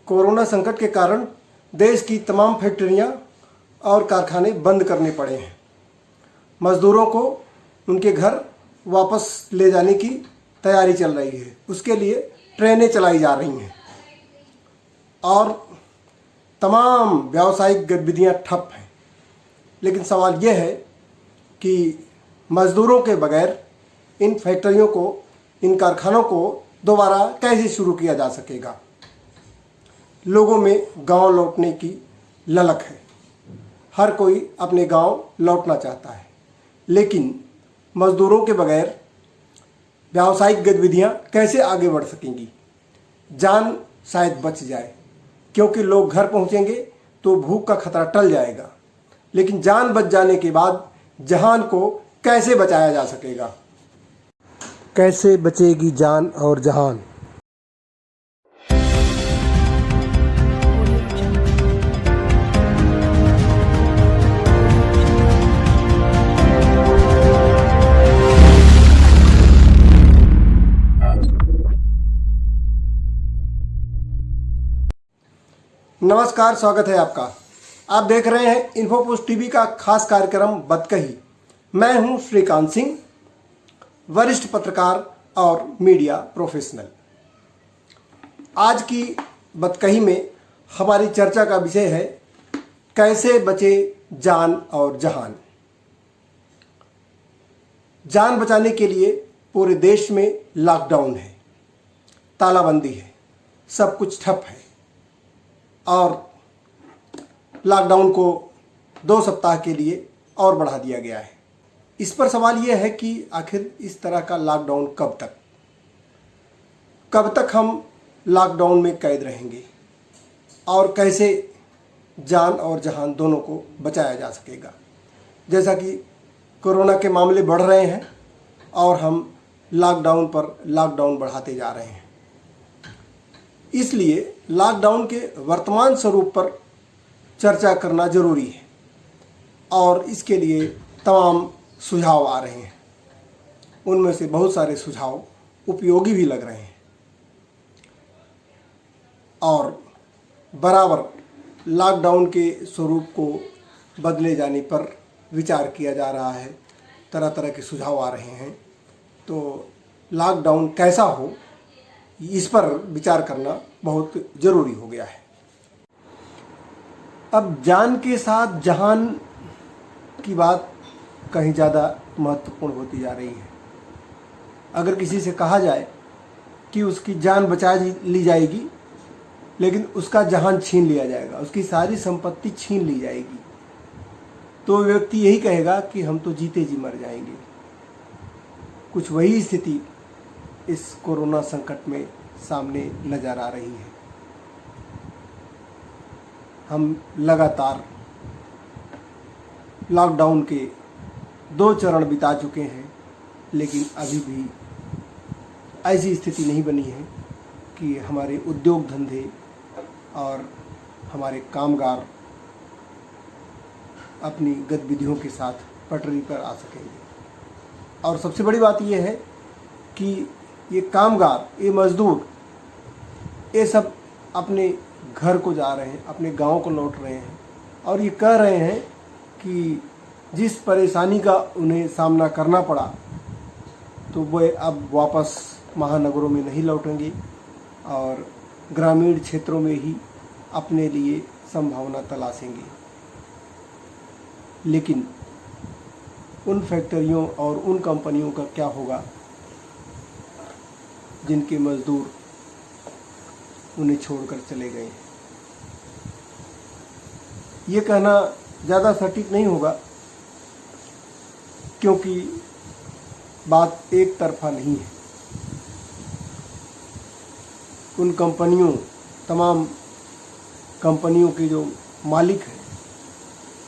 Corona संकट के कारण देश की तमाम फैक्ट्रियां और कारखाने बंद करने पड़े हैं। मज़दूरों को उनके घर वापस ले जाने की तैयारी चल रही है। उसके लिए ट्रेनें चलाई जा रही हैं और तमाम व्यावसायिक गतिविधियां ठप हैं। लेकिन सवाल यह है कि मज़दूरों के बगैर इन फैक्ट्रियों को, इन कारखानों को दोबारा कैसे शुरू किया जा सकेगा। लोगों में गांव लौटने की ललक है। हर कोई अपने गांव लौटना चाहता है, लेकिन मज़दूरों के बगैर व्यावसायिक गतिविधियां कैसे आगे बढ़ सकेंगी। जान शायद बच जाए, क्योंकि लोग घर पहुंचेंगे तो भूख का खतरा टल जाएगा, लेकिन जान बच जाने के बाद जहान को कैसे बचाया जा सकेगा। कैसे बचेगी जान और जहान। नमस्कार, स्वागत है आपका। आप देख रहे हैं इन्फोपोस्ट टीवी का खास कार्यक्रम बतकही। मैं हूं श्रीकांत सिंह, वरिष्ठ पत्रकार और मीडिया प्रोफेशनल। आज की बतकही में हमारी चर्चा का विषय है कैसे बचे जान और जहान। जान बचाने के लिए पूरे देश में लॉकडाउन है, तालाबंदी है, सब कुछ ठप है और लॉकडाउन को 2 सप्ताह के लिए और बढ़ा दिया गया है। इस पर सवाल यह है कि आखिर इस तरह का लॉकडाउन कब तक हम लॉकडाउन में कैद रहेंगे और कैसे जान और जहान दोनों को बचाया जा सकेगा। जैसा कि कोरोना के मामले बढ़ रहे हैं और हम लॉकडाउन पर लॉकडाउन बढ़ाते जा रहे हैं, इसलिए लॉकडाउन के वर्तमान स्वरूप पर चर्चा करना जरूरी है और इसके लिए तमाम सुझाव आ रहे हैं। उनमें से बहुत सारे सुझाव उपयोगी भी लग रहे हैं और बराबर लॉकडाउन के स्वरूप को बदले जाने पर विचार किया जा रहा है। तरह तरह के सुझाव आ रहे हैं। तो लॉकडाउन कैसा हो, इस पर विचार करना बहुत ज़रूरी हो गया है। अब जान के साथ जहान की बात कहीं ज़्यादा महत्वपूर्ण होती जा रही है। अगर किसी से कहा जाए कि उसकी जान बचा ली जाएगी, लेकिन उसका जहान छीन लिया जाएगा, उसकी सारी संपत्ति छीन ली जाएगी, तो व्यक्ति यही कहेगा कि हम तो जीते जी मर जाएंगे। कुछ वही स्थिति इस कोरोना संकट में सामने नजर आ रही है। हम लगातार लॉकडाउन के 2 चरण बिता चुके हैं, लेकिन अभी भी ऐसी स्थिति नहीं बनी है कि हमारे उद्योग धंधे और हमारे कामगार अपनी गतिविधियों के साथ पटरी पर आ सकेंगे। और सबसे बड़ी बात यह है कि ये कामगार, ये मज़दूर, ये सब अपने घर को जा रहे हैं, अपने गांव को लौट रहे हैं और ये कह रहे हैं कि जिस परेशानी का उन्हें सामना करना पड़ा, तो वे अब वापस महानगरों में नहीं लौटेंगे और ग्रामीण क्षेत्रों में ही अपने लिए संभावना तलाशेंगे। लेकिन उन फैक्ट्रियों और उन कंपनियों का क्या होगा जिनके मज़दूर उन्हें छोड़कर चले गए। ये कहना ज़्यादा सटीक नहीं होगा, क्योंकि बात एक तरफा नहीं है। उन कंपनियों, तमाम कंपनियों के जो मालिक हैं,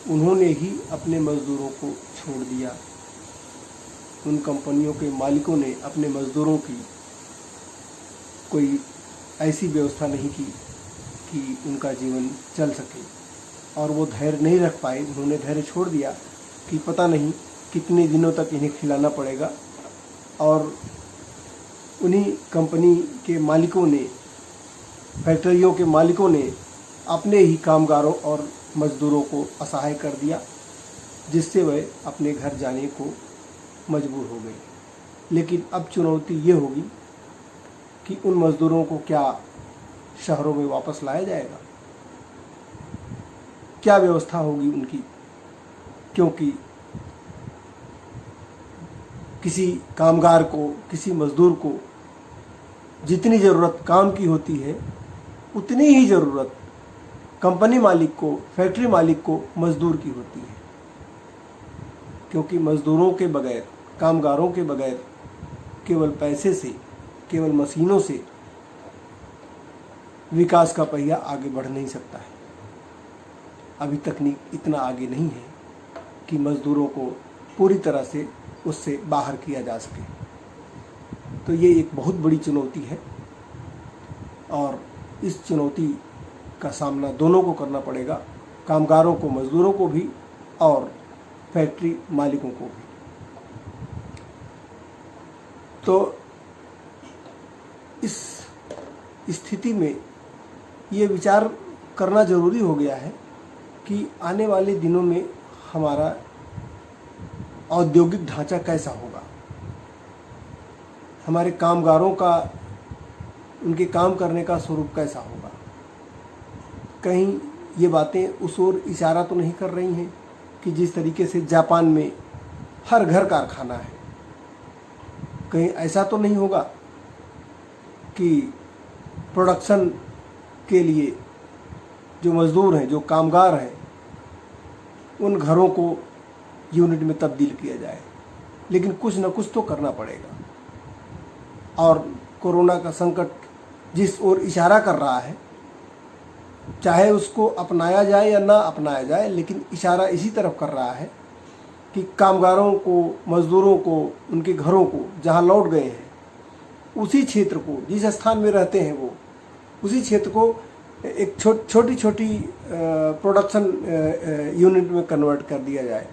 उन्होंने ही अपने मज़दूरों को छोड़ दिया। उन कंपनियों के मालिकों ने अपने मज़दूरों की कोई ऐसी व्यवस्था नहीं की कि उनका जीवन चल सके और वो धैर्य नहीं रख पाए। उन्होंने धैर्य छोड़ दिया कि पता नहीं कितने दिनों तक इन्हें खिलाना पड़ेगा और उन्हीं कंपनी के मालिकों ने फैक्ट्रियों के मालिकों ने अपने ही कामगारों और मजदूरों को असहाय कर दिया, जिससे वह अपने घर जाने को मजबूर हो गए। लेकिन अब चुनौती ये होगी कि उन मजदूरों को क्या शहरों में वापस लाया जाएगा, क्या व्यवस्था होगी उनकी, क्योंकि किसी कामगार को, किसी मजदूर को जितनी ज़रूरत काम की होती है उतनी ही ज़रूरत कंपनी मालिक को, फैक्ट्री मालिक को मजदूर की होती है। क्योंकि मजदूरों के बगैर, कामगारों के बगैर केवल पैसे से, केवल मशीनों से विकास का पहिया आगे बढ़ नहीं सकता है। अभी तकनीक इतना आगे नहीं है कि मजदूरों को पूरी तरह से उससे बाहर किया जा सके। तो ये एक बहुत बड़ी चुनौती है और इस चुनौती का सामना दोनों को करना पड़ेगा, कामगारों को, मजदूरों को भी और फैक्ट्री मालिकों को भी। तो इस स्थिति में ये विचार करना ज़रूरी हो गया है कि आने वाले दिनों में हमारा औद्योगिक ढांचा कैसा होगा, हमारे कामगारों का, उनके काम करने का स्वरूप कैसा होगा। कहीं ये बातें उस ओर इशारा तो नहीं कर रही हैं कि जिस तरीके से जापान में हर घर कारखाना है, कहीं ऐसा तो नहीं होगा कि प्रोडक्शन के लिए जो मज़दूर हैं, जो कामगार हैं, उन घरों को यूनिट में तब्दील किया जाए। लेकिन कुछ न कुछ तो करना पड़ेगा। और कोरोना का संकट जिस ओर इशारा कर रहा है, चाहे उसको अपनाया जाए या ना अपनाया जाए, लेकिन इशारा इसी तरफ कर रहा है कि कामगारों को, मज़दूरों को, उनके घरों को जहां लौट गए हैं, उसी क्षेत्र को, जिस स्थान में रहते हैं वो, उसी क्षेत्र को एक छोटी छोटी प्रोडक्शन यूनिट में कन्वर्ट कर दिया जाए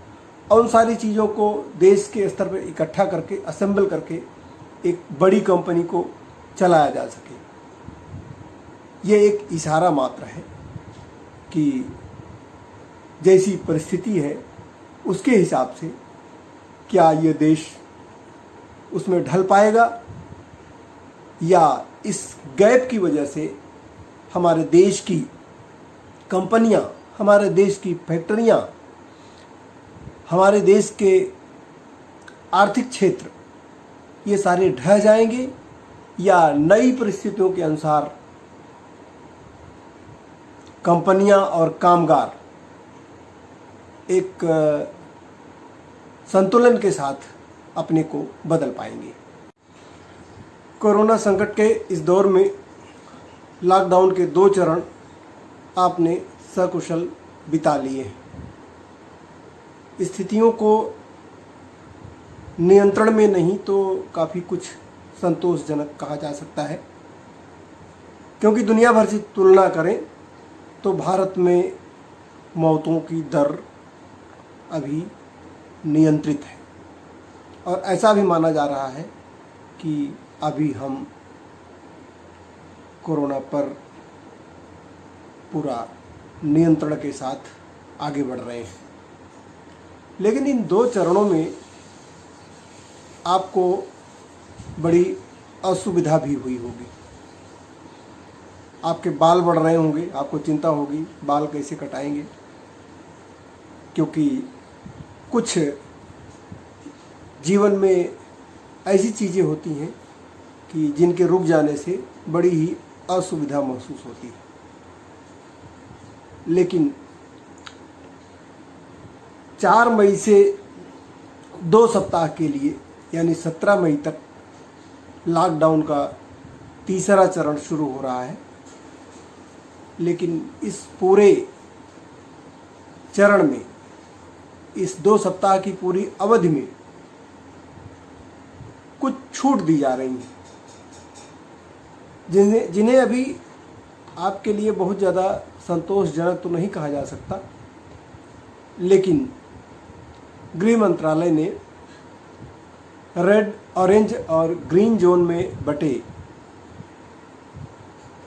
और उन सारी चीज़ों को देश के स्तर पर इकट्ठा करके, असेंबल करके एक बड़ी कंपनी को चलाया जा सके। ये एक इशारा मात्र है कि जैसी परिस्थिति है उसके हिसाब से क्या ये देश उसमें ढल पाएगा या इस गैप की वजह से हमारे देश की कंपनियां, हमारे देश की फैक्ट्रियां, हमारे देश के आर्थिक क्षेत्र ये सारे ढह जाएंगे या नई परिस्थितियों के अनुसार कंपनियां और कामगार एक संतुलन के साथ अपने को बदल पाएंगे। कोरोना संकट के इस दौर में लॉकडाउन के 2 चरण आपने सकुशल बिता लिए हैं। स्थितियों को नियंत्रण में नहीं तो काफ़ी कुछ संतोषजनक कहा जा सकता है, क्योंकि दुनिया भर से तुलना करें तो भारत में मौतों की दर अभी नियंत्रित है और ऐसा भी माना जा रहा है कि अभी हम कोरोना पर पूरा नियंत्रण के साथ आगे बढ़ रहे हैं। लेकिन इन 2 चरणों में आपको बड़ी असुविधा भी हुई होगी। आपके बाल बढ़ रहे होंगे, आपको चिंता होगी बाल कैसे कटाएंगे, क्योंकि कुछ जीवन में ऐसी चीज़ें होती हैं कि जिनके रुक जाने से बड़ी ही असुविधा महसूस होती है। लेकिन 4 मई से 2 सप्ताह के लिए यानी 17 मई तक लॉकडाउन का तीसरा चरण शुरू हो रहा है। लेकिन इस पूरे चरण में, इस 2 सप्ताह की पूरी अवधि में कुछ छूट दी जा रही है, जिन्हें अभी आपके लिए बहुत ज़्यादा संतोषजनक तो नहीं कहा जा सकता, लेकिन गृह मंत्रालय ने रेड, ऑरेंज और ग्रीन जोन में बटे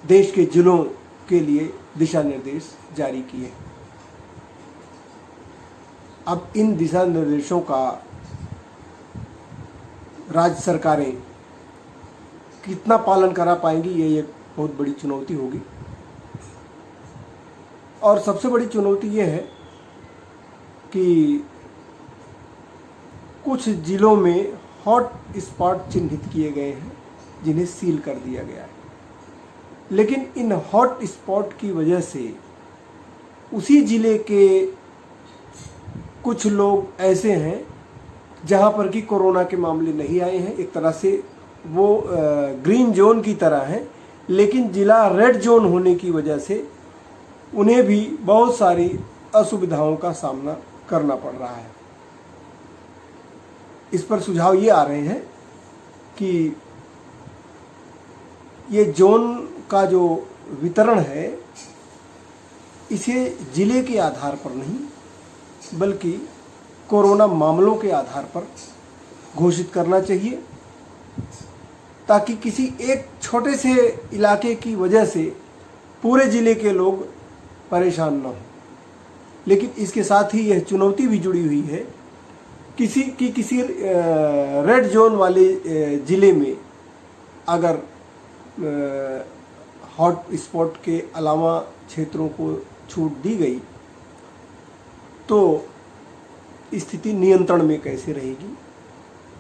देश के जिलों के लिए दिशा निर्देश जारी किए। अब इन दिशा निर्देशों का राज्य सरकारें कितना पालन करा पाएंगी, ये एक बहुत बड़ी चुनौती होगी। और सबसे बड़ी चुनौती ये है कि कुछ जिलों में हॉट स्पॉट चिन्हित किए गए हैं जिन्हें सील कर दिया गया है, लेकिन इन हॉट स्पॉट की वजह से उसी ज़िले के कुछ लोग ऐसे हैं जहां पर कि कोरोना के मामले नहीं आए हैं। एक तरह से वो ग्रीन जोन की तरह हैं, लेकिन ज़िला रेड जोन होने की वजह से उन्हें भी बहुत सारी असुविधाओं का सामना करना पड़ रहा है। इस पर सुझाव ये आ रहे हैं कि ये जोन का जो वितरण है इसे ज़िले के आधार पर नहीं बल्कि कोरोना मामलों के आधार पर घोषित करना चाहिए, ताकि किसी एक छोटे से इलाके की वजह से पूरे ज़िले के लोग परेशान न हों। लेकिन इसके साथ ही यह चुनौती भी जुड़ी हुई है किसी रेड जोन वाले ज़िले में अगर हॉट स्पॉट के अलावा क्षेत्रों को छूट दी गई तो स्थिति नियंत्रण में कैसे रहेगी,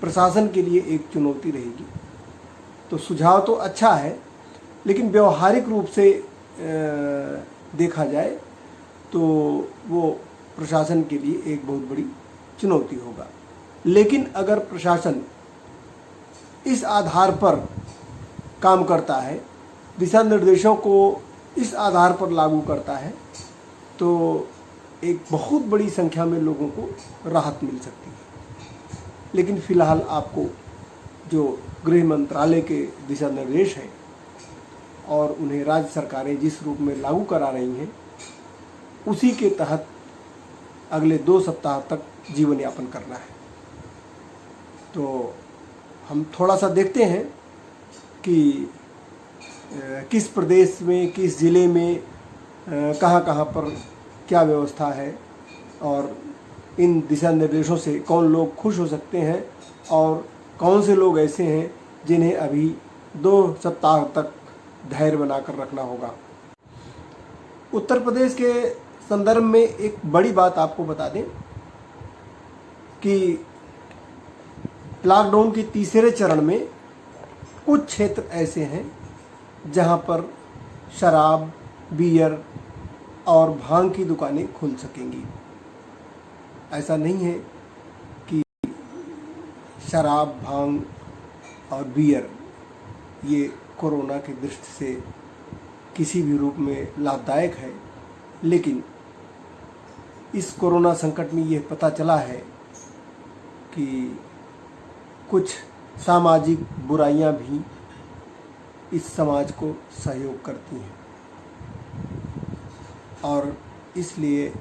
प्रशासन के लिए एक चुनौती रहेगी। तो सुझाव तो अच्छा है, लेकिन व्यवहारिक रूप से देखा जाए तो वो प्रशासन के लिए एक बहुत बड़ी चुनौती होगा। लेकिन अगर प्रशासन इस आधार पर काम करता है, दिशा निर्देशों को इस आधार पर लागू करता है, तो एक बहुत बड़ी संख्या में लोगों को राहत मिल सकती है। लेकिन फ़िलहाल आपको जो गृह मंत्रालय के दिशा निर्देश हैं और उन्हें राज्य सरकारें जिस रूप में लागू करा रही हैं, उसी के तहत अगले 2 सप्ताह तक जीवन यापन करना है। तो हम थोड़ा सा देखते हैं कि किस प्रदेश में, किस ज़िले में कहाँ पर क्या व्यवस्था है और इन दिशा निर्देशों से कौन लोग खुश हो सकते हैं और कौन से लोग ऐसे हैं जिन्हें अभी 2 सप्ताह तक धैर्य बनाकर रखना होगा। उत्तर प्रदेश के संदर्भ में एक बड़ी बात आपको बता दें कि लॉकडाउन के तीसरे चरण में कुछ क्षेत्र ऐसे हैं जहां पर शराब, बियर और भांग की दुकानें खुल सकेंगी। ऐसा नहीं है कि शराब, भांग और बियर ये कोरोना की दृष्टि से किसी भी रूप में लाभदायक है, लेकिन इस कोरोना संकट में ये पता चला है कि कुछ सामाजिक बुराइयां भी इस समाज को सहयोग करती हैं और इसलिए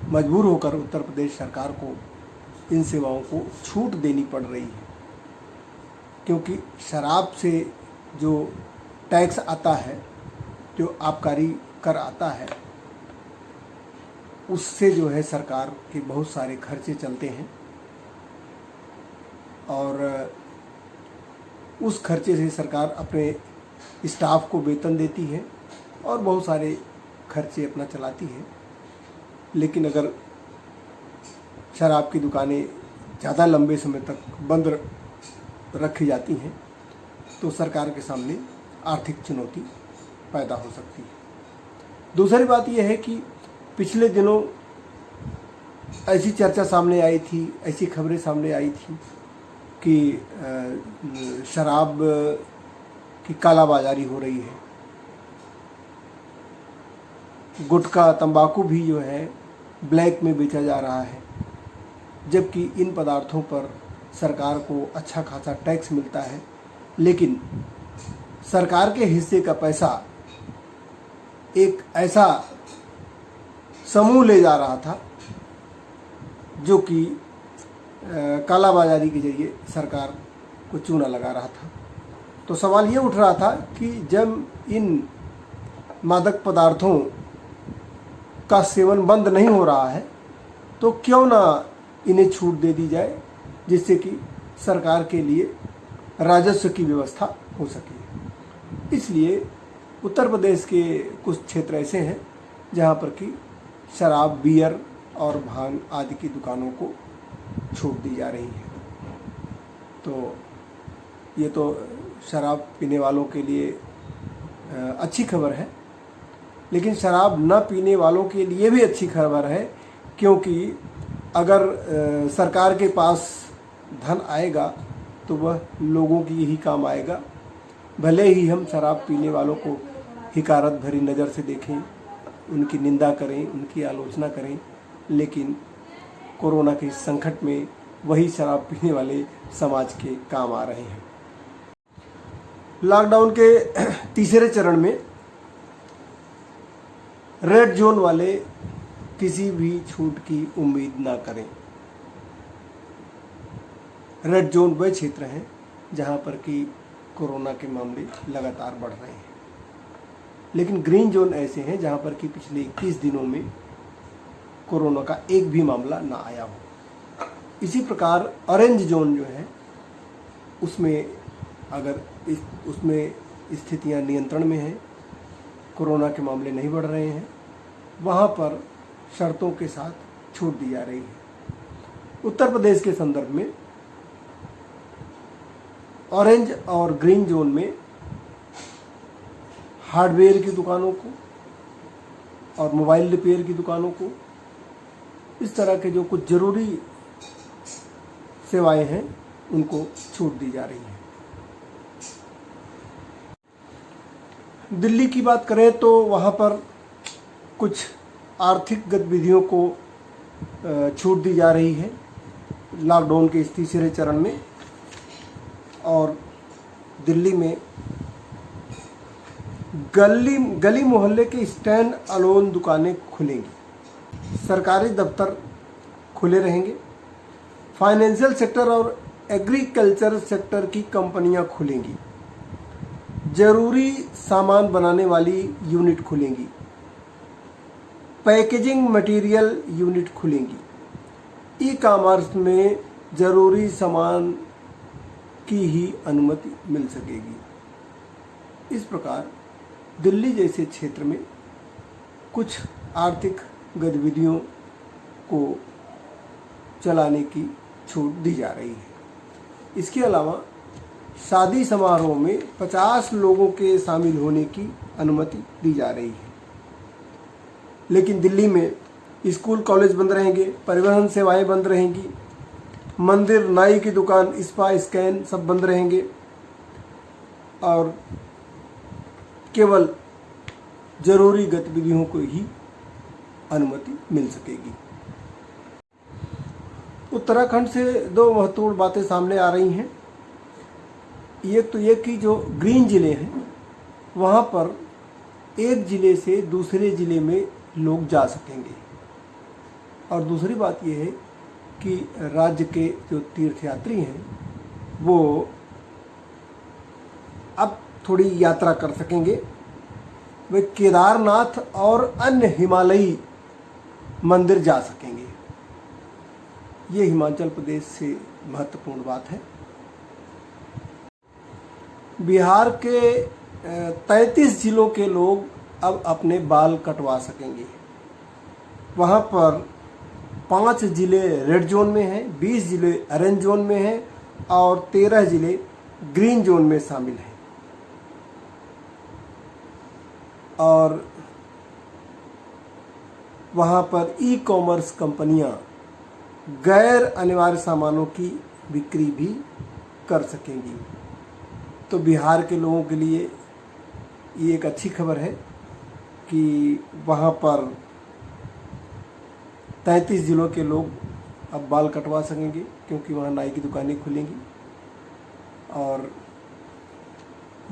मजबूर होकर उत्तर प्रदेश सरकार को इन सेवाओं को छूट देनी पड़ रही है, क्योंकि शराब से जो टैक्स आता है, जो आबकारी कर आता है, उससे जो है सरकार के बहुत सारे खर्चे चलते हैं और उस खर्चे से सरकार अपने स्टाफ को वेतन देती है और बहुत सारे खर्चे अपना चलाती है। लेकिन अगर शराब की दुकानें ज़्यादा लंबे समय तक बंद रखी जाती हैं तो सरकार के सामने आर्थिक चुनौती पैदा हो सकती है। दूसरी बात यह है कि पिछले दिनों ऐसी चर्चा सामने आई थी, ऐसी खबरें सामने आई थी कि शराब की कालाबाजारी हो रही है, गुटखा, तंबाकू भी जो है ब्लैक में बेचा जा रहा है, जबकि इन पदार्थों पर सरकार को अच्छा खासा टैक्स मिलता है, लेकिन सरकार के हिस्से का पैसा एक ऐसा समूह ले जा रहा था जो कि कालाबाजारी के जरिए सरकार को चूना लगा रहा था। तो सवाल ये उठ रहा था कि जब इन मादक पदार्थों का सेवन बंद नहीं हो रहा है तो क्यों ना इन्हें छूट दे दी जाए, जिससे कि सरकार के लिए राजस्व की व्यवस्था हो सके। इसलिए उत्तर प्रदेश के कुछ क्षेत्र ऐसे हैं जहाँ पर कि शराब, बियर और भांग आदि की दुकानों को छूट दी जा रही है। तो ये तो शराब पीने वालों के लिए अच्छी खबर है, लेकिन शराब न पीने वालों के लिए भी अच्छी खबर है, क्योंकि अगर सरकार के पास धन आएगा तो वह लोगों की यही काम आएगा। भले ही हम शराब पीने वालों को हिकारत भरी नज़र से देखें, उनकी निंदा करें, उनकी आलोचना करें, लेकिन कोरोना के संकट में वही शराब पीने वाले समाज के काम आ रहे हैं। लॉकडाउन के तीसरे चरण में रेड जोन वाले किसी भी छूट की उम्मीद ना करें। रेड जोन वह क्षेत्र हैं जहां पर कि कोरोना के मामले लगातार बढ़ रहे हैं, लेकिन ग्रीन जोन ऐसे हैं जहां पर कि पिछले 21 दिनों में कोरोना का एक भी मामला ना आया हो। इसी प्रकार ऑरेंज जोन जो है उसमें अगर उसमें स्थितियां नियंत्रण में हैं, कोरोना के मामले नहीं बढ़ रहे हैं, वहाँ पर शर्तों के साथ छूट दी जा रही है। उत्तर प्रदेश के संदर्भ में ऑरेंज और ग्रीन जोन में हार्डवेयर की दुकानों को और मोबाइल रिपेयर की दुकानों को, इस तरह के जो कुछ ज़रूरी सेवाएं हैं उनको छूट दी जा रही है। दिल्ली की बात करें तो वहाँ पर कुछ आर्थिक गतिविधियों को छूट दी जा रही है लॉकडाउन के इस तीसरे चरण में, और दिल्ली में गली मोहल्ले के स्टैंड अलोन दुकानें खुलेंगी, सरकारी दफ्तर खुले रहेंगे, फाइनेंशियल सेक्टर और एग्रीकल्चर सेक्टर की कंपनियां खुलेंगी, जरूरी सामान बनाने वाली यूनिट खुलेंगी, पैकेजिंग मटेरियल यूनिट खुलेंगी, ई कॉमर्स में जरूरी सामान की ही अनुमति मिल सकेगी। इस प्रकार दिल्ली जैसे क्षेत्र में कुछ आर्थिक गतिविधियों को चलाने की छूट दी जा रही है। इसके अलावा शादी समारोह में 50 लोगों के शामिल होने की अनुमति दी जा रही है, लेकिन दिल्ली में स्कूल कॉलेज बंद रहेंगे, परिवहन सेवाएं बंद रहेंगी, मंदिर, नाई की दुकान, स्पा, स्कैन सब बंद रहेंगे और केवल जरूरी गतिविधियों को ही अनुमति मिल सकेगी। उत्तराखंड से दो महत्वपूर्ण बातें सामने आ रही हैं। एक तो ये कि जो ग्रीन जिले हैं वहाँ पर एक ज़िले से दूसरे ज़िले में लोग जा सकेंगे, और दूसरी बात ये है कि राज्य के जो तीर्थयात्री हैं वो अब थोड़ी यात्रा कर सकेंगे, वे केदारनाथ और अन्य हिमालयी मंदिर जा सकेंगे। ये हिमाचल प्रदेश से महत्वपूर्ण बात है। बिहार के 33 जिलों के लोग अब अपने बाल कटवा सकेंगे। वहाँ पर 5 जिले रेड जोन में हैं, 20 जिले ऑरेंज जोन में हैं और 13 जिले ग्रीन जोन में शामिल हैं। और वहाँ पर ई कॉमर्स कंपनियाँ गैर अनिवार्य सामानों की बिक्री भी कर सकेंगी। तो बिहार के लोगों के लिए ये एक अच्छी खबर है कि वहाँ पर 33 जिलों के लोग अब बाल कटवा सकेंगे, क्योंकि वहाँ नाई की दुकानें खुलेंगी और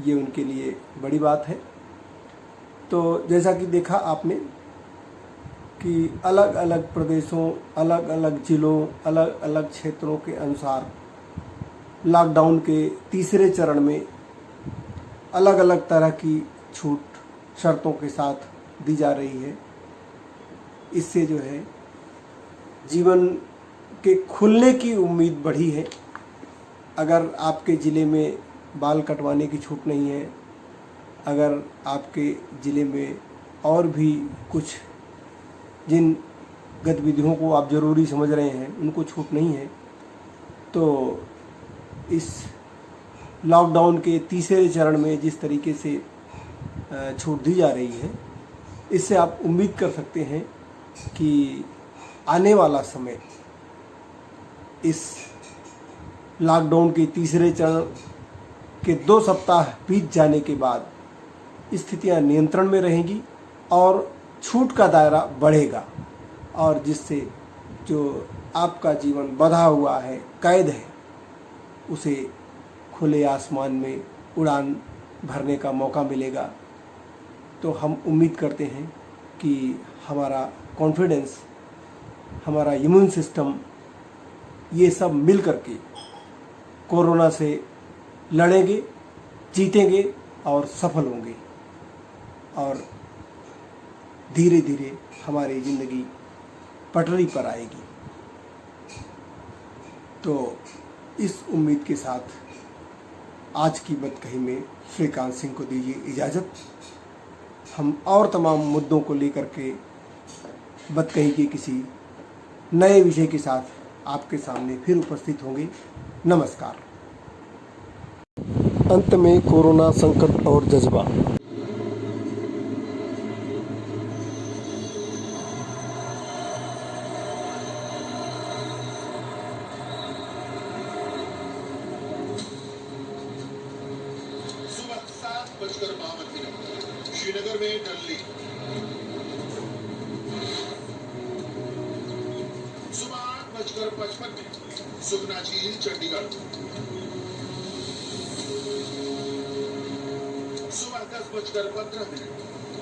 ये उनके लिए बड़ी बात है। तो जैसा कि देखा आपने कि अलग अलग प्रदेशों, अलग अलग जिलों, अलग अलग क्षेत्रों के अनुसार लॉकडाउन के तीसरे चरण में अलग अलग तरह की छूट शर्तों के साथ दी जा रही है। इससे जो है जीवन के खुलने की उम्मीद बढ़ी है। अगर आपके ज़िले में बाल कटवाने की छूट नहीं है, अगर आपके ज़िले में और भी कुछ जिन गतिविधियों को आप ज़रूरी समझ रहे हैं उनको छूट नहीं है, तो इस लॉकडाउन के तीसरे चरण में जिस तरीके से छूट दी जा रही है, इससे आप उम्मीद कर सकते हैं कि आने वाला समय इस लॉकडाउन के तीसरे चरण के 2 सप्ताह बीत जाने के बाद स्थितियां नियंत्रण में रहेंगी और छूट का दायरा बढ़ेगा, और जिससे जो आपका जीवन बंधा हुआ है, कैद है, उसे खुले आसमान में उड़ान भरने का मौका मिलेगा। तो हम उम्मीद करते हैं कि हमारा कॉन्फिडेंस, हमारा इम्यून सिस्टम, ये सब मिल करके कोरोना से लड़ेंगे, जीतेंगे और सफल होंगे, और धीरे धीरे हमारी ज़िंदगी पटरी पर आएगी। तो इस उम्मीद के साथ आज की बतकही में श्रीकांत सिंह को दीजिए इजाज़त। हम और तमाम मुद्दों को लेकर के बतकही के किसी नए विषय के साथ आपके सामने फिर उपस्थित होंगे। नमस्कार। अंत में कोरोना संकट और जज्बा। सुबह 7:52 श्रीनगर में डल लेक, सुबह 8:55 सुखना झील चंडीगढ़, सुबह 10:15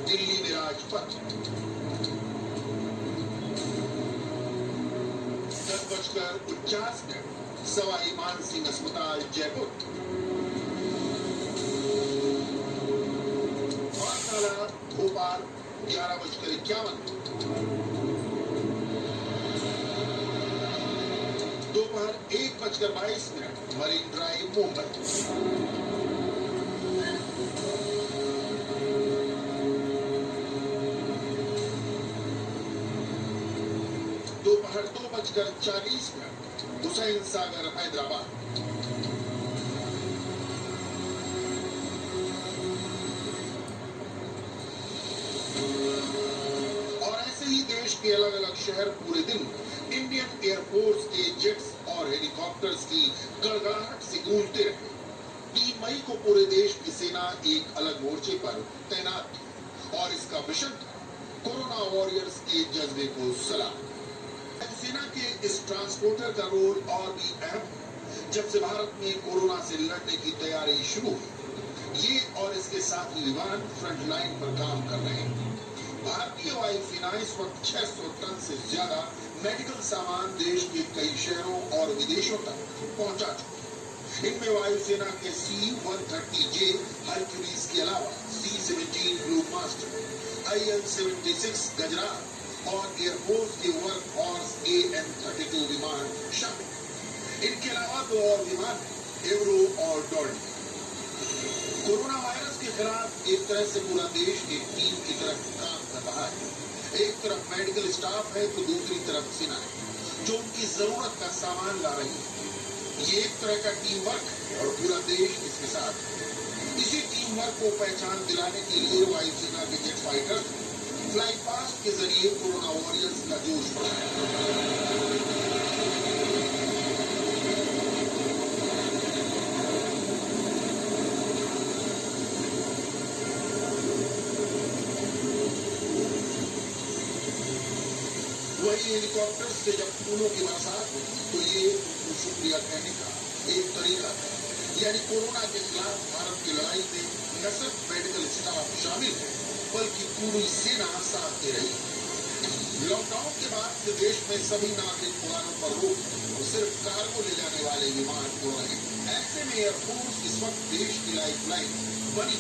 दिल्ली में राजपथ, 10:49 सवाई मानसिंह अस्पताल जयपुर, और भोपाल 11:51 दोपहर 1:22 मरीन ड्राइव मुंबई। दोपहर 2:40 हुसैन सागर हैदराबाद। और ऐसे ही देश के अलग अलग शहर पूरे दिन इंडियन एयरफोर्स के जेट्स और हेलीकॉप्टर्स की गड़गड़ाहट से गूंजते रहे। 3 मई को पूरे देश की सेना एक अलग मोर्चे पर तैनात थी और इसका मिशन था कोरोना वॉरियर्स के जज्बे को सलाम। सेना के इस ट्रांसपोर्टर का रोल और भी अहम है। जब से भारत में कोरोना से लड़ने की तैयारी शुरू हुई, ये और इसके साथी विमान फ्रंट लाइन पर काम कर रहे हैं। भारतीय वायुसेना इस वक्त 600 टन से ज्यादा मेडिकल सामान देश के कई शहरों और विदेशों तक पहुंचा चुकी है। इनमें वायुसेना के C-130J हरक्यूलिस के अलावा C-17 ब्लूमास्टर, IL-76 गजराज और एयरफोर्स के वर्क हॉर्स AN-32 विमान शामिल। इनके अलावा 2 और विमान एवरो और डॉल्फिन। कोरोना वायरस के खिलाफ एक तरह से पूरा देश एक टीम की तरफ काम कर रहा है। एक तरफ मेडिकल स्टाफ है तो दूसरी तरफ सेना है जो उनकी जरूरत का सामान ला रही है। ये एक तरह का टीम वर्क है और पूरा देश इसके साथ है। इसी टीम वर्क को पहचान दिलाने के लिए वायुसेना के जेट फाइटर फ्लाई पास्ट के जरिए कोरोना वॉरियर्स का जोश बढ़ाया। वही हेलीकॉप्टर से जब फूलों की बरसात हुई तो ये उनको शुक्रिया कहने का एक तरीका था। यानी कोरोना के खिलाफ भारत की लड़ाई में न सिर्फ मेडिकल स्टाफ शामिल है बल्कि पूरी सेना साथ दे रही है। लॉकडाउन के बाद से देश में सभी नागरिक उड़ानों पर रोक और सिर्फ कार्गो ले जाने वाले विमान उड़ रहे हैं। ऐसे में एयरफोर्स इस वक्त देश की लाइफलाइन बनी।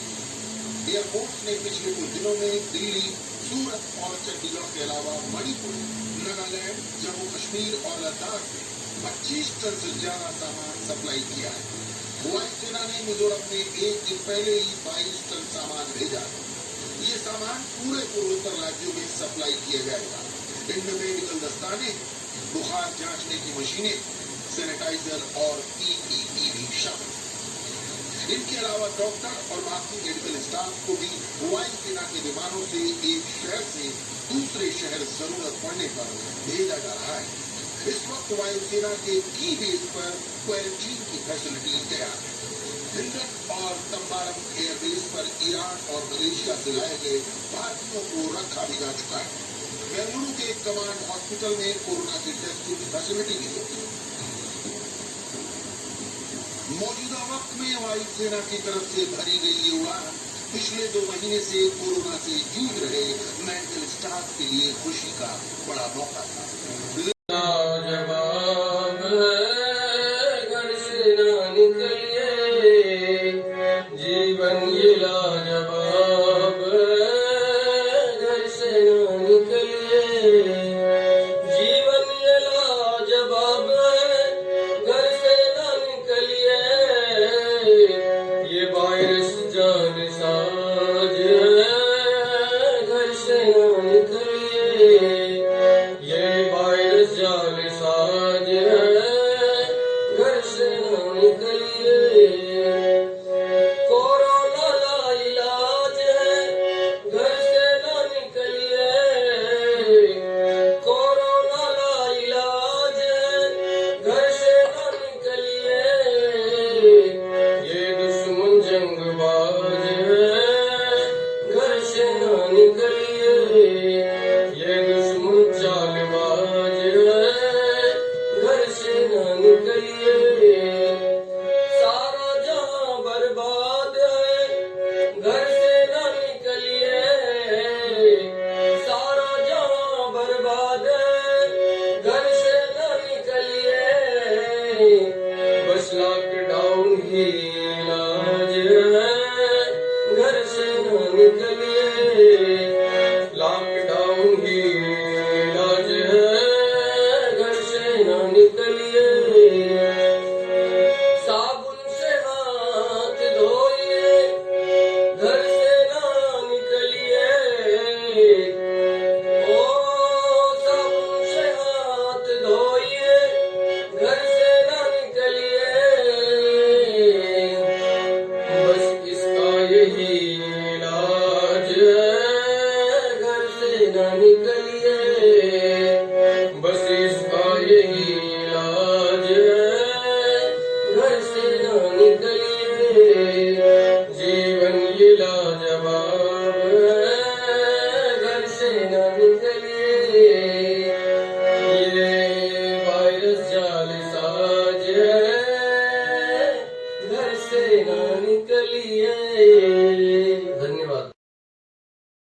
एयरफोर्स ने पिछले कुछ दिनों में दिल्ली, सूरत और चंडीगढ़ के अलावा मणिपुर, नागालैंड, जम्मू कश्मीर और लद्दाख में 25 टन से ज्यादा सामान सप्लाई किया है। वायुसेना ने मिजोरम में एक दिन पहले ही 22 टन सामान भेजा। ये सामान पूरे पूर्वोत्तर राज्यों में सप्लाई किया जाएगा। इनमें मेडिकल दस्ताने, बुखार जांचने की मशीनें, सैनिटाइजर और पीपीई भी शामिल। इनके अलावा डॉक्टर और बाकी मेडिकल स्टाफ को भी वायुसेना के विमानों से एक शहर से दूसरे शहर जरूरत पड़ने पर भेजा जा रहा है। इस वक्त वायुसेना के की बेस पर क्वारंटीन की फैसिलिटी तैयार है। हिंडन और तंबारम एयरबेस पर ईरान और मलेशिया से लाए गए भारतीयों को रखा भी जा चुका है। बेंगलुरु के कमांड हॉस्पिटल में कोरोना की टेस्टिंग फैसिलिटी भी है। मौजूदा वक्त में वायुसेना की तरफ से भरी गई ये उड़ान पिछले 2 महीने से कोरोना से जूझ रहे मेडिकल स्टाफ के लिए खुशी का बड़ा मौका था। जवाब घर से ना निकलिए, जीवन ये लाजवाब घर से ना निकलिए, जीवन ये लाजवाब घर से ना निकलिए, ये वायरस जानसाज घर से ना निकलिए, ये वायरस जानसाज घर से ना निकलिए, कोरोना का इलाज है घर से ना निकलिए, कोरोना का इलाज है घर से ना निकलिए, ये दुश्मन जंगबाज है घर से ना निकलिए, ये दुश्मन चालबाज है घर से ना निकलिए, सारा जहां बर्बाद है घर से ना निकलिए, सारा जहां बर्बाद है घर से ना निकलिए, बस लॉकडाउन ही इलाज है घर से ना निकलिए, लॉकडाउन ही इलाज है घर से ना निकलिए, साबुन से हाथ धोइए घर से ना निकलिए, ओ साबुन से हाथ धोइए घर से ना निकलिए, बस इसका यही इलाज है घर से ना निकलिए।